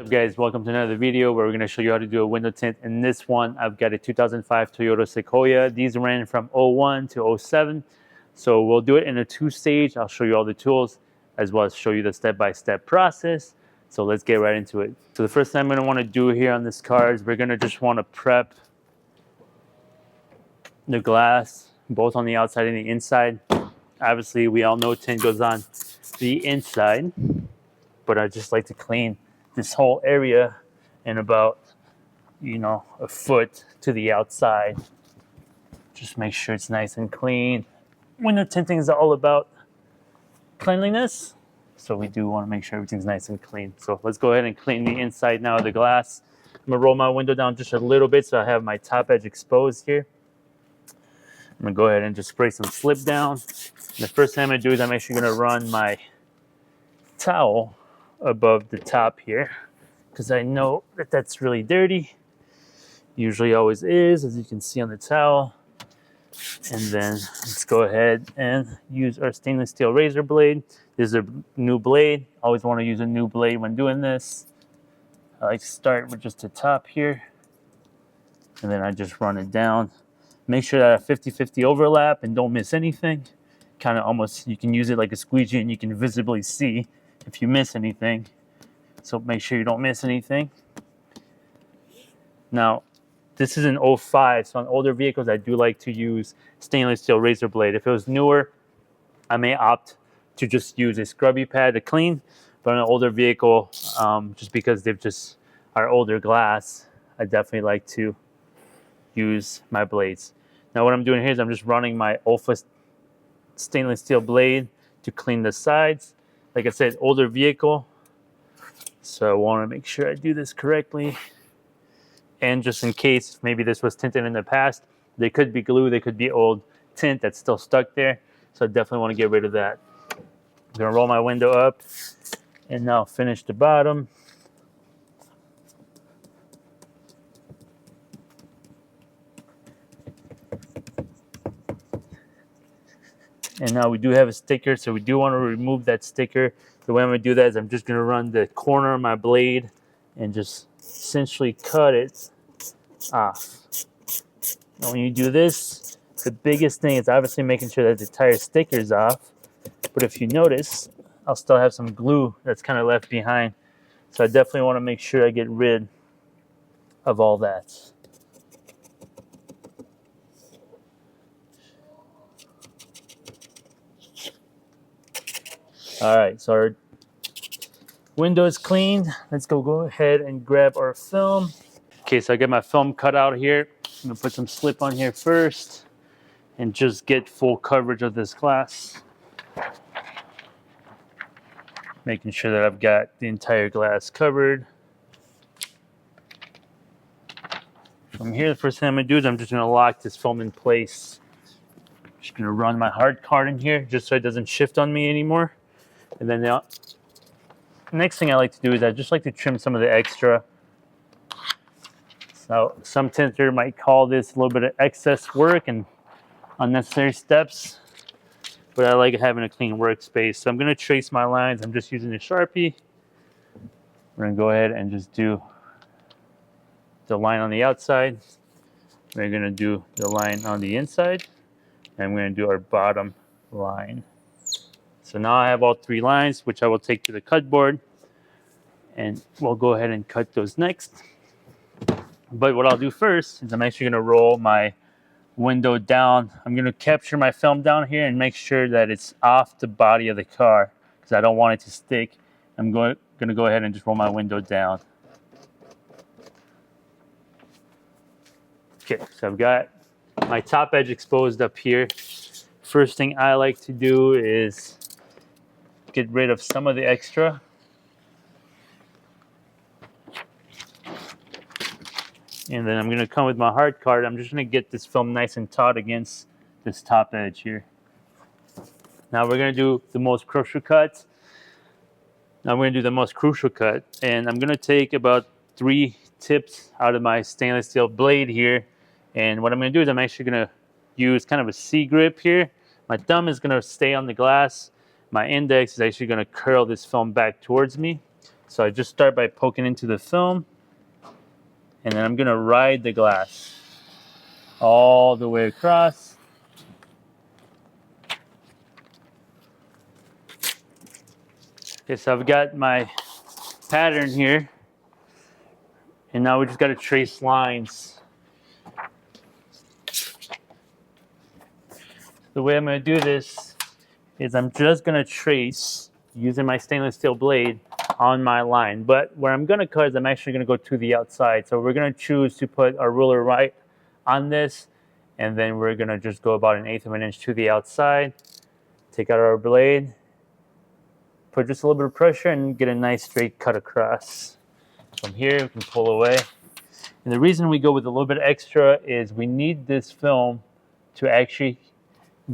up, guys? Welcome to another video where we're going to show you how to do a window tint. In this one, I've got a 2005 Toyota Sequoia. These ran from 01 to 07. So we'll do it in a two-stage. I'll show you all the tools as well as show you the step-by-step process. So let's get right into it. So the first thing I'm going to want to do here on this car is we're going to just want to prep the glass, both on the outside and the inside. Obviously, we all know tint goes on the inside, but I just like to clean this whole area in about, a foot to the outside. Just make sure it's nice and clean. Window tinting is all about cleanliness, so we do want to make sure everything's nice and clean. So let's go ahead and clean the inside now of the glass. I'm gonna roll my window down just a little bit so I have my top edge exposed here. I'm gonna go ahead and just spray some slip down. And the first thing I'm gonna do is I'm actually gonna run my towel above the top here because I know that that's really dirty. Usually always is, as you can see on the towel. And then let's go ahead and use our stainless steel razor blade. This is a new blade. Always want to use a new blade when doing this. I like to start with just the top here, and then I just run it down. Make sure that a 50-50 overlap and don't miss anything. Kind of almost, you can use it like a squeegee and you can visibly see if you miss anything. So make sure you don't miss anything. Now, this is an 05, so on older vehicles, I do like to use stainless steel razor blade. If it was newer, I may opt to just use a scrubby pad to clean. But on an older vehicle, just because they've just are older glass, I definitely like to use my blades. Now what I'm doing here is I'm just running my Olfa stainless steel blade to clean the sides. Like I said, older vehicle, so I want to make sure I do this correctly. And just in case maybe this was tinted in the past, they could be glue, they could be old tint that's still stuck there. So I definitely want to get rid of that. I'm going to roll my window up and now finish the bottom. And now we do have a sticker, so we do want to remove that sticker. The way I'm going to do that is I'm just going to run the corner of my blade and just essentially cut it off. Now when you do this, the biggest thing is obviously making sure that the tire sticker is off. But if you notice, I'll still have some glue that's kind of left behind. So I definitely want to make sure I get rid of all that. All right, so our window is clean. Let's go ahead and grab our film. Okay, so I get my film cut out here. I'm gonna put some slip on here first and just get full coverage of this glass. Making sure that I've got the entire glass covered. From here, the first thing I'm gonna do is I'm just gonna lock this film in place. Just gonna run my hard card in here just so it doesn't shift on me anymore. And then the next thing I like to do is I just like to trim some of the extra. So some tinter might call this a little bit of excess work and unnecessary steps, but I like having a clean workspace. So I'm going to trace my lines. I'm just using a Sharpie. We're going to go ahead and just do the line on the outside. We're going to do the line on the inside, and we're going to do our bottom line. So now I have all three lines, which I will take to the cut board, and we'll go ahead and cut those next. But what I'll do first is I'm actually going to roll my window down. I'm going to capture my film down here and make sure that it's off the body of the car because I don't want it to stick. I'm going to go ahead and just roll my window down. Okay, so I've got my top edge exposed up here. First thing I like to do is get rid of some of the extra. And then I'm going to come with my hard card. I'm just going to get this film nice and taut against this top edge here. Now we're going to do the most crucial cut. And I'm going to take about 3 tips out of my stainless steel blade here. And what I'm going to do is I'm actually going to use kind of a C grip here. My thumb is going to stay on the glass. My index is actually going to curl this film back towards me. So I just start by poking into the film, and then I'm gonna ride the glass all the way across. Okay, so I've got my pattern here, and now we just gotta trace lines. The way I'm gonna do this is I'm just gonna trace using my stainless steel blade on my line. But where I'm gonna cut is I'm actually gonna go to the outside. So we're gonna choose to put our ruler right on this, and then we're gonna just go about 1/8 of an inch to the outside, take out our blade, put just a little bit of pressure, and get a nice straight cut across. From here, we can pull away. And the reason we go with a little bit extra is we need this film to actually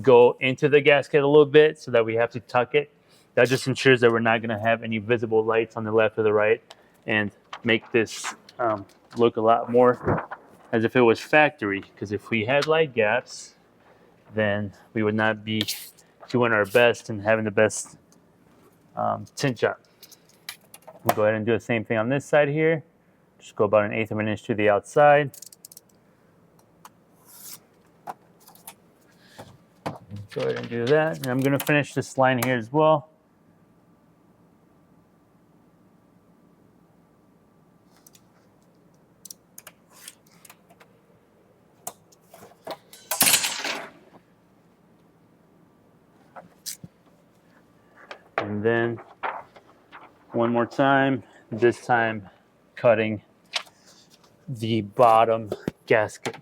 go into the gasket a little bit, so that we have to tuck it. That just ensures that we're not going to have any visible lights on the left or the right, and make this look a lot more as if it was factory. Because if we had light gaps, then we would not be doing our best and having the best tint job. We'll go ahead and do the same thing on this side here. Just go about 1/8 of an inch to the outside. Go ahead and do that. And I'm going to finish this line here as well. And then one more time, this time cutting the bottom gasket.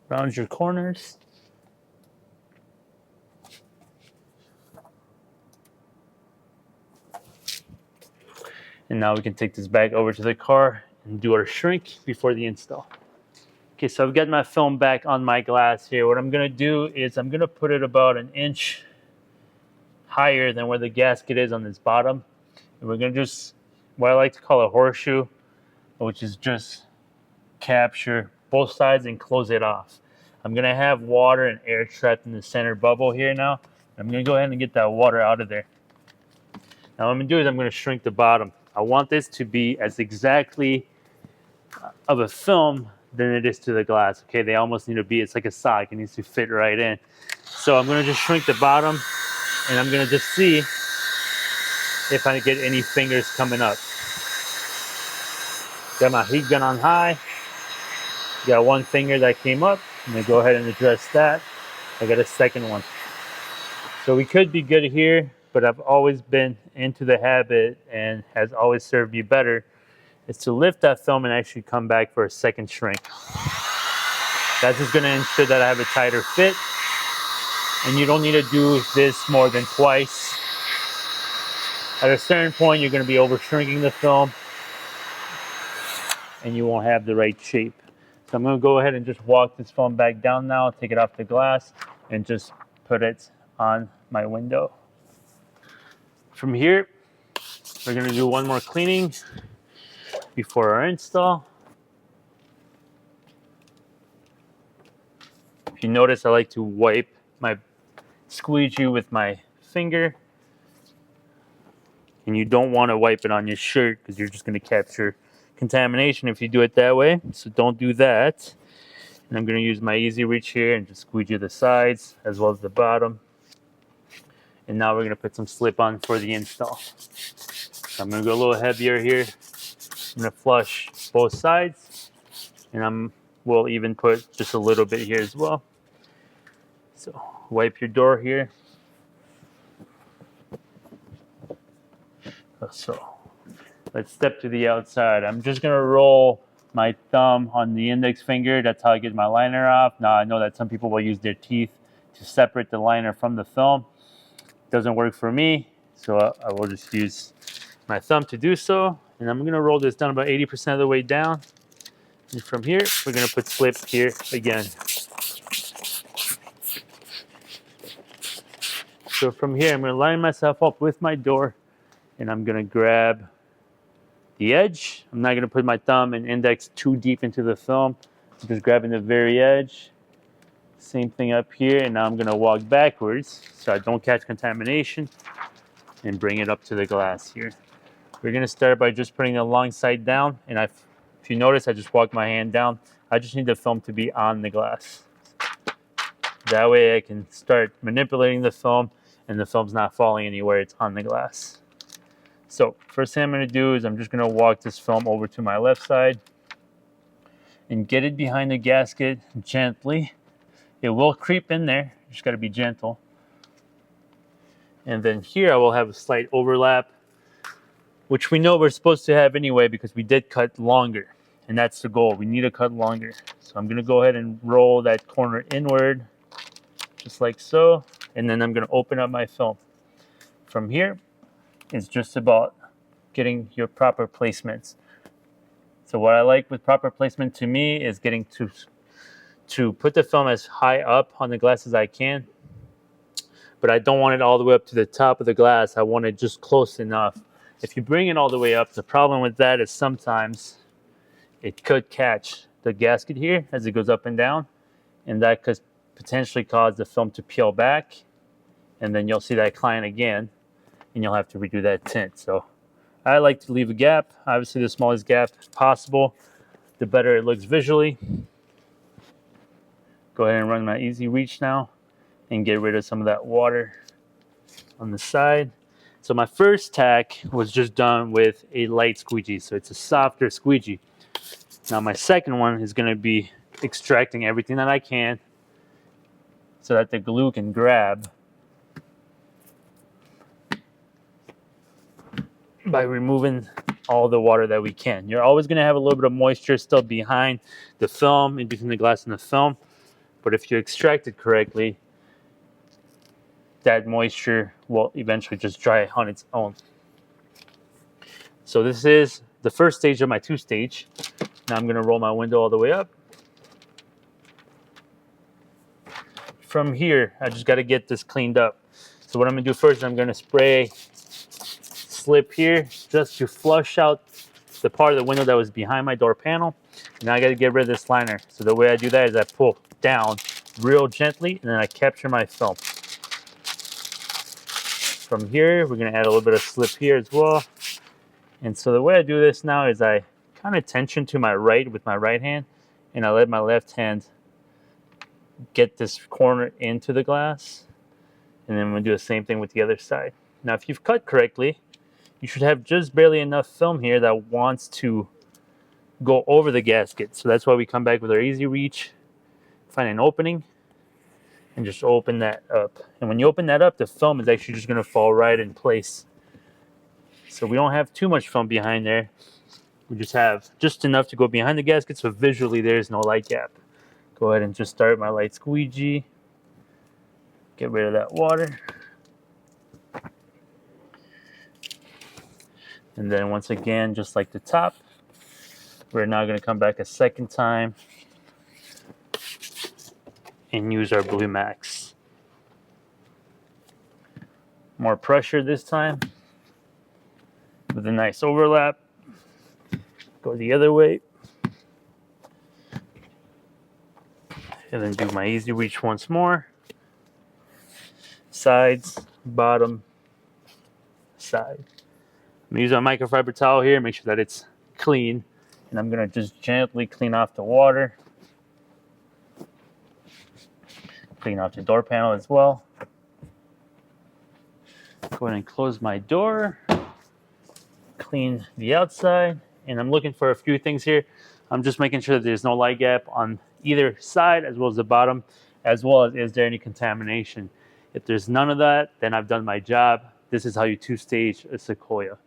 Round your corners. And now we can take this back over to the car and do our shrink before the install. Okay, so I've got my film back on my glass here. What I'm gonna do is I'm gonna put it about 1 inch higher than where the gasket is on this bottom. And we're gonna just, what I like to call a horseshoe, which is just capture both sides and close it off. I'm gonna have water and air trapped in the center bubble here now. I'm gonna go ahead and get that water out of there. Now what I'm gonna do is I'm gonna shrink the bottom. I want this to be as exactly of a film than it is to the glass. Okay, they almost need to be, it's like a sock, it needs to fit right in. So I'm gonna just shrink the bottom, and I'm gonna just see if I get any fingers coming up. Got my heat gun on high. Got one finger that came up. I'm gonna go ahead and address that. I got a second one. So we could be good here, but I've always been into the habit, and has always served me better, is to lift that film and actually come back for a second shrink. That's just gonna ensure that I have a tighter fit, and you don't need to do this more than twice. At a certain point, you're gonna be over shrinking the film, and you won't have the right shape. So I'm gonna go ahead and just walk this film back down now, take it off the glass, and just put it on my window. From here, we're gonna do one more cleaning before our install. If you notice, I like to wipe my squeegee with my finger. And you don't want to wipe it on your shirt, because you're just going to capture contamination if you do it that way. So don't do that. And I'm going to use my easy reach here and just squeegee the sides as well as the bottom. And now we're going to put some slip on for the install. So I'm going to go a little heavier here. I'm going to flush both sides, and we'll even put just a little bit here as well. So wipe your door here. So let's step to the outside. I'm just gonna roll my thumb on the index finger. That's how I get my liner off. Now I know that some people will use their teeth to separate the liner from the film. It doesn't work for me, so I will just use my thumb to do so. And I'm gonna roll this down about 80% of the way down. And from here, we're gonna put slip here again. So from here, I'm gonna line myself up with my door, and I'm gonna grab the edge. I'm not gonna put my thumb and index too deep into the film. I'm just grabbing the very edge. Same thing up here, and now I'm gonna walk backwards so I don't catch contamination and bring it up to the glass here. We're gonna start by just putting the long side down, and if you notice, I just walk my hand down. I just need the film to be on the glass. That way I can start manipulating the film and the film's not falling anywhere, it's on the glass. So first thing I'm gonna do is I'm just gonna walk this film over to my left side and get it behind the gasket gently. It will creep in there, you just gotta be gentle. And then here I will have a slight overlap, which we know we're supposed to have anyway because we did cut longer. And that's the goal, we need to cut longer. So I'm gonna go ahead and roll that corner inward, just like so. And then I'm gonna open up my film. From here, it's just about getting your proper placements. So what I like with proper placement to me is getting to put the film as high up on the glass as I can. But I don't want it all the way up to the top of the glass. I want it just close enough. If you bring it all the way up, the problem with that is sometimes it could catch the gasket here as it goes up and down, and that could potentially cause the film to peel back, and then you'll see that client again, and you'll have to redo that tint. So I like to leave a gap. Obviously, the smallest gap possible, the better it looks visually. Go ahead and run my easy reach now and get rid of some of that water on the side. So my first tack was just done with a light squeegee, so it's a softer squeegee. Now my second one is going to be extracting everything that I can so that the glue can grab by removing all the water that we can. You're always going to have a little bit of moisture still behind the film, in between the glass and the film, but if you extract it correctly, that moisture will eventually just dry on its own. So this is the first stage of my two-stage. Now I'm going to roll my window all the way up. From here, I just got to get this cleaned up. So what I'm going to do first is I'm going to spray slip here just to flush out the part of the window that was behind my door panel. And now I got to get rid of this liner. So the way I do that is I pull down real gently and then I capture my film. From here, we're going to add a little bit of slip here as well. And so the way I do this now is I kind of tension to my right with my right hand, and I let my left hand get this corner into the glass. And then we'll do the same thing with the other side. Now, if you've cut correctly, you should have just barely enough film here that wants to go over the gasket. So that's why we come back with our easy reach, find an opening, and just open that up. And when you open that up, the film is actually just going to fall right in place. So we don't have too much film behind there. We just have just enough to go behind the gasket, so visually there's no light gap. Go ahead and just start my light squeegee. Get rid of that water. And then once again, just like the top, we're now going to come back a second time and use our Blue Max. More pressure this time with a nice overlap. Go the other way. And then do my easy reach once more. Sides, bottom, side. I'm going to use my microfiber towel here, make sure that it's clean. And I'm going to just gently clean off the water. Clean off the door panel as well. Go ahead and close my door. Clean the outside. And I'm looking for a few things here. I'm just making sure that there's no light gap on either side as well as the bottom, as well as is there any contamination. If there's none of that, then I've done my job. This is how you two-stage a Sequoia.